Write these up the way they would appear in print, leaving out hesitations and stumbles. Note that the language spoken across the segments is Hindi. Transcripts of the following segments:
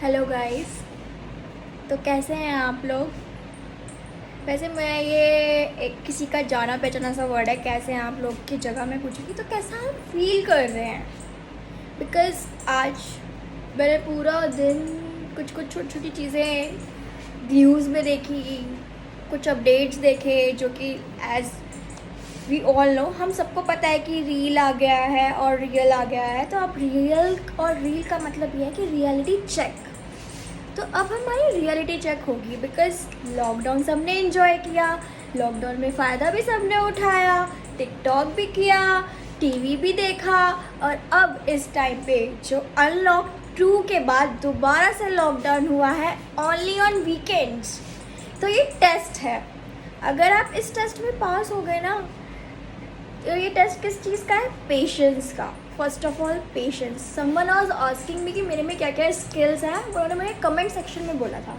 Hello guys. तो कैसे हैं आप लोग? वैसे मैं ये एक किसी का जाना पहचाना सा वर्ड है, कैसे हैं आप लोग की जगह मैं पूछूंगी तो कैसा आप फील कर रहे हैं। बिकॉज़ आज मैंने पूरा दिन कुछ कुछ छोटी छोटी चीज़ें न्यूज़ में देखी, कुछ अपडेट्स देखे जो कि एज वी ऑल नो, हम सबको पता है कि रील आ गया है और रियल आ गया है। तो अब रियल और रील का मतलब ये है कि रियलिटी चेक। तो अब हमारी रियलिटी चेक होगी बिकॉज लॉकडाउन सबने इन्जॉय किया, लॉकडाउन में फ़ायदा भी सबने उठाया, टिकटॉक भी किया, टीवी भी देखा। और अब इस टाइम पे जो अनलॉक 2 के बाद दोबारा से लॉकडाउन हुआ है ओनली ऑन वीकेंड्स। तो ये टेस्ट है, अगर आप इस टेस्ट में पास हो गए ना, तो ये टेस्ट किस चीज़ का है? पेशेंस का। First of all patience. Someone was asking me कि मेरे में क्या क्या स्किल्स हैं, उन्होंने मुझे कमेंट सेक्शन में बोला था।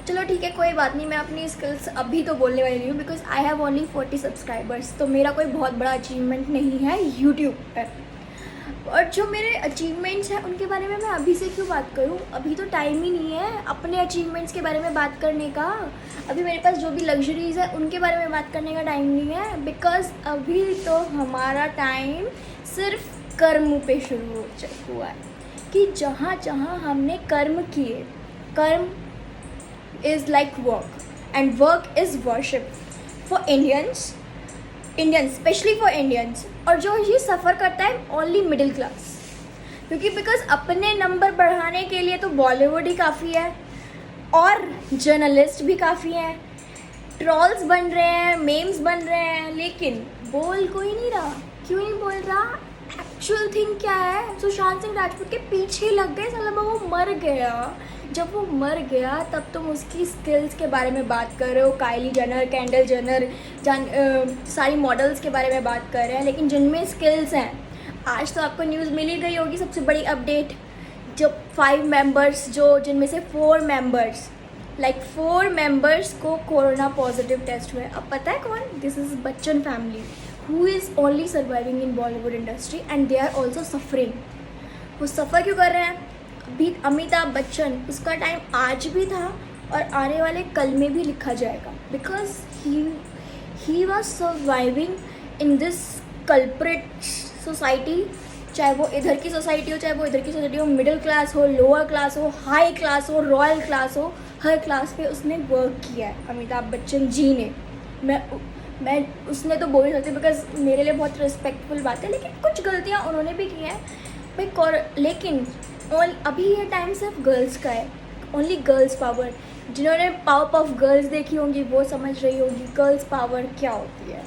चलो ठीक है, कोई बात नहीं, मैं अपनी स्किल्स अभी तो बोलने वाली नहीं हूँ because I have only 40 subscribers. तो मेरा कोई बहुत बड़ा अचीवमेंट नहीं है यूट्यूब पर। और जो मेरे अचीवमेंट्स हैं उनके बारे में मैं अभी से क्यों बात करूँ? अभी तो टाइम ही नहीं है अपने अचीवमेंट्स के बारे में बात करने का। अभी मेरे पास जो भी लग्जरीज़ है उनके बारे में बात करने का टाइम नहीं है बिकॉज़ अभी तो हमारा टाइम सिर्फ कर्म पे शुरू हुआ है कि जहाँ जहाँ हमने कर्म किए। कर्म is like work and work is worship for Indians, specially for Indians. और जो ये सफ़र करता है ओनली मिडिल क्लास, क्योंकि बिकॉज अपने नंबर बढ़ाने के लिए तो बॉलीवुड ही काफ़ी है और जर्नलिस्ट भी काफ़ी हैं, ट्रॉल्स बन रहे हैं, मेम्स बन रहे हैं, लेकिन बोल कोई नहीं रहा। क्यों नहीं बोल रहा? एक्चुअल थिंग क्या है? सुशांत सिंह राजपूत के पीछे लग गए, साला वो मर गया। जब वो मर गया तब तुम उसकी स्किल्स के बारे में बात कर रहे हो, काइली जेनर, कैंडल जेनर, सारी मॉडल्स के बारे में बात कर रहे हैं, लेकिन जिनमें स्किल्स हैं। आज तो आपको न्यूज़ मिल ही गई होगी, सबसे बड़ी अपडेट, जो 5 मेंबर्स, जो जिनमें से 4 मेंबर्स को कोरोना पॉजिटिव टेस्ट हुए। अब पता है कौन? This is Bachchan family who is only surviving in Bollywood industry and they are also suffering. वो सफ़र क्यों कर रहे हैं? अभी अमिताभ बच्चन, उसका टाइम आज भी था और आने वाले कल में भी लिखा जाएगा because he was surviving in this culprit society. चाहे वो इधर की सोसाइटी हो, चाहे वो इधर की सोसाइटी हो, मिडिल क्लास हो, लोअर क्लास हो, हाई क्लास हो, रॉयल क्लास हो, हर क्लास पे उसने वर्क किया है अमिताभ बच्चन जी ने। मैं उसने तो बोल नहीं सकती बिकॉज मेरे लिए बहुत रिस्पेक्टफुल बात है, लेकिन कुछ गलतियाँ उन्होंने भी की हैं भाई। लेकिन अभी ये टाइम सिर्फ गर्ल्स का है, ओनली गर्ल्स पावर। जिन्होंने पावर ऑफ गर्ल्स देखी होंगी वो समझ रही होगी गर्ल्स पावर क्या होती है।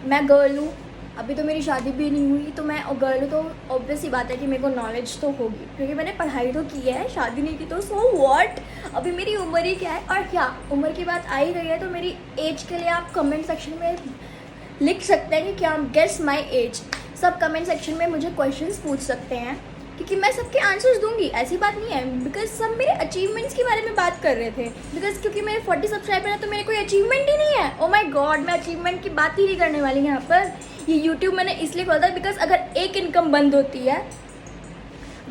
मैं गर्ल हूँ, अभी तो मेरी शादी भी नहीं हुई, तो मैं गर्ल हूँ तो ऑब्वियस ही बात है कि मेरे को नॉलेज तो होगी क्योंकि मैंने पढ़ाई तो की है, शादी नहीं की तो सो व्हाट। अभी मेरी उम्र ही क्या है? और क्या उम्र की बात आ ही गई है तो मेरी एज के लिए आप कमेंट सेक्शन में लिख सकते हैं कि क्या गेस माई एज। सब कमेंट सेक्शन में मुझे क्वेश्चंस पूछ सकते हैं क्योंकि मैं सबके आंसर्स दूंगी, ऐसी बात नहीं है। बिकॉज सब मेरे अचीवमेंट्स के बारे में बात कर रहे थे बिकॉज क्योंकि मेरे 40 सब्सक्राइबर हैं तो मेरे कोई अचीवमेंट ही नहीं है। ओ माय गॉड, मैं अचीवमेंट की बात ही नहीं करने वाली यहाँ पर। ये यूट्यूब मैंने इसलिए खोला था बिकॉज अगर एक इनकम बंद होती है,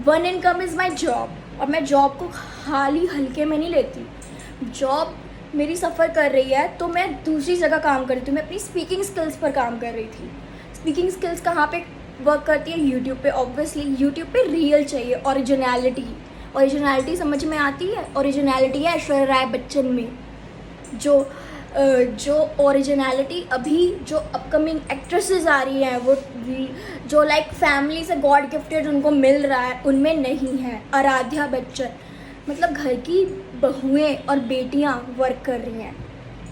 1 इनकम इज़ माई जॉब, और मैं जॉब को खाली हल्के में नहीं लेती। जॉब मेरी सफ़र कर रही है तो मैं दूसरी जगह काम कर रही थी, मैं अपनी स्पीकिंग स्किल्स पर काम कर रही थी। स्पीकिंग स्किल्स कहाँ पे वर्क करती है? यूट्यूब पे। ऑब्वियसली यूट्यूब पे रियल चाहिए, ओरिजिनलिटी समझ में आती है? ओरिजिनलिटी है ऐश्वर्या राय बच्चन में। जो ओरिजिनलिटी अभी जो अपकमिंग एक्ट्रेसेस आ रही हैं, वो जो लाइक फैमिली से गॉड गिफ्टेड उनको मिल रहा है, उनमें नहीं है। आराध्या बच्चन, मतलब घर की बहुएं और बेटियां वर्क कर रही हैं।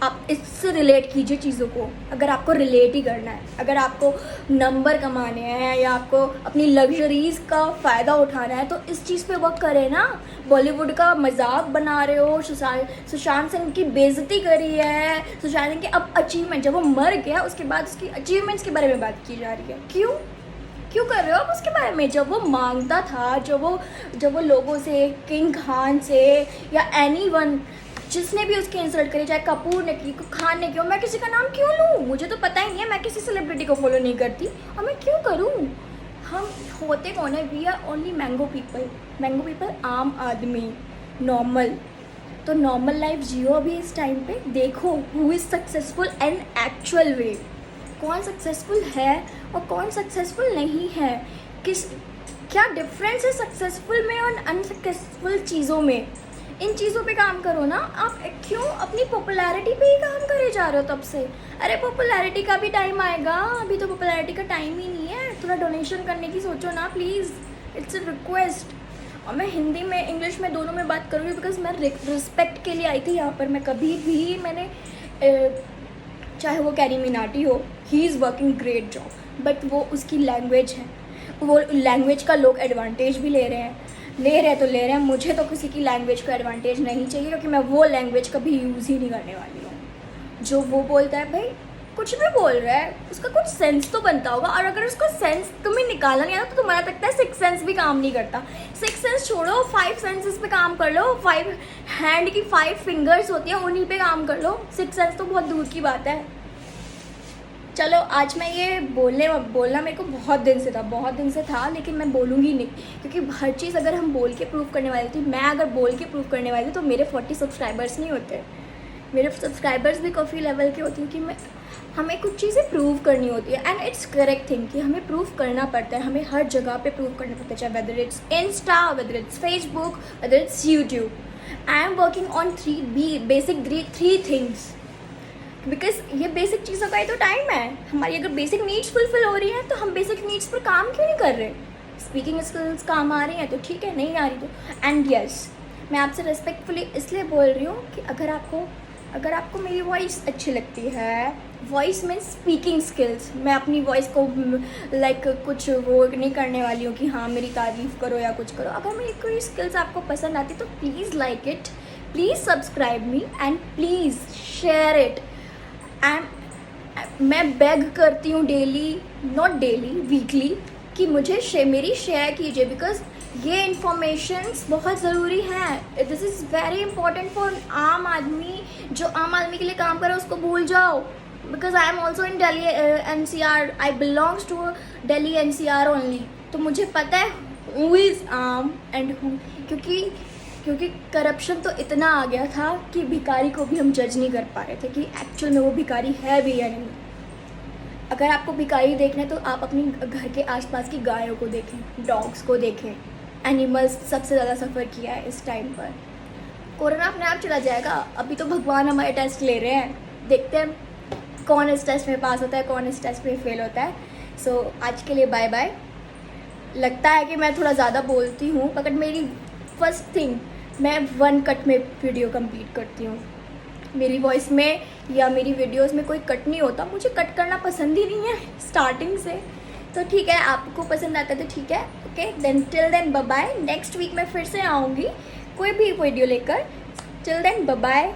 आप इससे रिलेट कीजिए चीज़ों को, अगर आपको रिलेट ही करना है, अगर आपको नंबर कमाने हैं या आपको अपनी लग्जरीज़ का फ़ायदा उठाना है तो इस चीज़ पे वर्क करें ना। बॉलीवुड का मजाक बना रहे हो, सुशांत सिंह की बेइज्जती करी है, सुशांत सिंह के अब अचीवमेंट, जब वो मर गया उसके बाद उसकी अचीवमेंट्स के बारे में बात की जा रही है। क्यों कर रहे हो आप उसके बारे में? जब वो मांगता था, जब वो लोगों से, किंग खान से या एनीवन जिसने भी उसकी इंसल्ट करी, चाहे कपूर ने की, खान ने की, मैं किसी का नाम क्यों लूँ? मुझे तो पता ही नहीं है, मैं किसी सेलिब्रिटी को फॉलो नहीं करती और मैं क्यों करूँ? हम होते कौन है? We are only mango people, आम आदमी। नॉर्मल। तो नॉर्मल लाइफ जियो अभी इस टाइम पे, देखो who is successful in actual way, कौन सक्सेसफुल है और कौन सक्सेसफुल नहीं है, किस क्या डिफरेंस है सक्सेसफुल में और अनसक्सेसफुल चीज़ों में। इन चीज़ों पे काम करो ना। आप क्यों अपनी पॉपुलैरिटी पे ही काम करे जा रहे हो तब से? अरे पॉपुलैरिटी का भी टाइम आएगा, अभी तो पॉपुलैरिटी का टाइम ही नहीं है। थोड़ा डोनेशन करने की सोचो ना प्लीज़, इट्स अ रिक्वेस्ट। और मैं हिंदी में इंग्लिश में दोनों में बात करूँगी बिकॉज मैं रिस्पेक्ट के लिए आई थी यहाँ पर। मैं कभी भी मैंने चाहे वो कैरी मिनाटी हो, he is working great job, but वो उसकी लैंग्वेज है, वो लैंग्वेज का लोग एडवांटेज भी ले रहे हैं तो ले रहे हैं। मुझे तो किसी की लैंग्वेज का एडवांटेज नहीं चाहिए, क्योंकि मैं वो लैंग्वेज कभी यूज़ ही नहीं करने वाली हूँ। जो वो बोलता है भाई कुछ भी बोल रहा है, उसका कुछ सेंस तो बनता होगा, और अगर उसका सेंस तुम्हें निकालना नहीं आता तो तुम्हारा लगता है सिक्स सेंस भी काम नहीं करता। सिक्स सेंस छोड़ो, 5 सेंसेस पे काम कर लो। 5 हैंड की 5 फिंगर्स होती हैं, उन्हीं पे काम कर लो। सिक्स सेंस तो बहुत दूर की बात है। चलो आज मैं ये बोलना मेरे को बहुत दिन से था, लेकिन मैं बोलूँगी नहीं, क्योंकि हर चीज़ अगर हम बोल के प्रूव करने वाली थी, मैं अगर बोल के प्रूव करने वाली थी तो मेरे 40 सब्सक्राइबर्स नहीं होते। मेरे सब्सक्राइबर्स भी काफ़ी लेवल के होती हैं कि हमें कुछ चीज़ें प्रूव करनी होती है, एंड इट्स करेक्ट थिंग कि हमें प्रूव करना पड़ता है। हमें हर जगह पे प्रूव करना पड़ता है, चाहे whether it's Insta, whether it's Facebook, whether it's YouTube. I am working on basic three things, because ये बेसिक चीज़ों का ही तो टाइम है। हमारी अगर बेसिक नीड्स फुलफिल हो रही हैं तो हम बेसिक नीड्स पर काम क्यों नहीं कर रहे? स्पीकिंग स्किल्स काम आ रही हैं तो ठीक है, नहीं आ रही तो एंड यस, मैं आपसे रेस्पेक्टफुली इसलिए बोल रही हूँ कि अगर आपको मेरी वॉइस अच्छी लगती है, वॉइस में स्पीकिंग स्किल्स, मैं अपनी वॉइस को लाइक कुछ वो नहीं करने वाली हूँ कि हाँ मेरी तारीफ़ करो या कुछ करो। अगर मेरी कोई स्किल्स आपको पसंद आती तो please like it, please subscribe me and please share it. मैं बेग करती हूँ डेली, नॉट डेली, वीकली, कि मुझे मेरी शेयर कीजिए, बिकॉज ये इन्फॉर्मेशन्स बहुत ज़रूरी हैं। This is very important for आम आदमी। जो आम आदमी के लिए काम करे उसको भूल जाओ, because I am also in Delhi NCR, I belongs to Delhi NCR only. तो मुझे पता है who is aam and who, क्योंकि करप्शन तो इतना आ गया था कि भिखारी को भी हम जज नहीं कर पा रहे थे कि एक्चुअल में वो भिखारी है भी या नहीं। अगर आपको भिखारी देखना है तो आप अपनी घर के आसपास की गायों को देखें, डॉग्स को देखें। एनिमल्स सबसे ज़्यादा सफ़र किया है इस टाइम पर। कोरोना अपने आप चला जाएगा, अभी तो भगवान हमारे टेस्ट ले रहे हैं, देखते हैं कौन इस टेस्ट में पास होता है, कौन इस टेस्ट में फेल होता है। सो आज के लिए बाय बाय। लगता है कि मैं थोड़ा ज़्यादा बोलती हूँ, मगर मेरी फर्स्ट थिंग, मैं 1 कट में वीडियो कंप्लीट करती हूँ। मेरी वॉइस में या मेरी वीडियोस में कोई कट नहीं होता, मुझे कट करना पसंद ही नहीं है स्टार्टिंग से। तो ठीक है, आपको पसंद आता है तो ठीक है, okay then, till then bye bye. Next week मैं फिर से आऊँगी कोई भी वीडियो लेकर। टिल देन बाय बाय,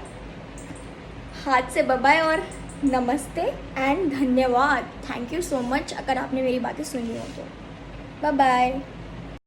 हाथ से बाय बाय और नमस्ते एंड धन्यवाद। थैंक यू सो मच अगर आपने मेरी बातें सुनी हो तो। Bye bye.